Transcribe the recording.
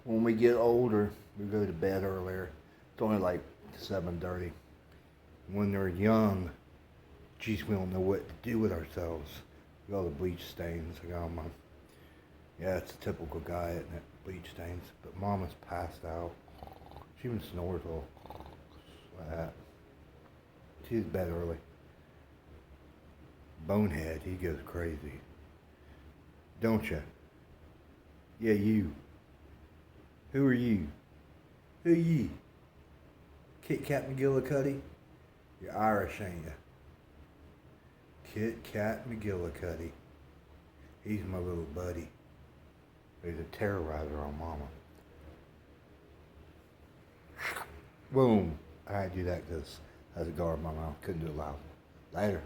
When we get older, we go to bed earlier. It's only like 7:30. When they're young, geez, we don't know what to do with ourselves. We got all the bleach stains. I got my, yeah, it's a typical guy, isn't it? Bleach stains. But Mama's passed out. She even snores all like that. She's to bed early. Bonehead, he goes crazy. Don't you? Yeah, you. Who are you? Who ye? Kit Kat McGillicuddy? You're Irish, ain't you? Kit Kat McGillicuddy. He's my little buddy. He's a terrorizer on Mama. Boom. I had to do that because I had a guard in my mouth. Couldn't do it loud. Later.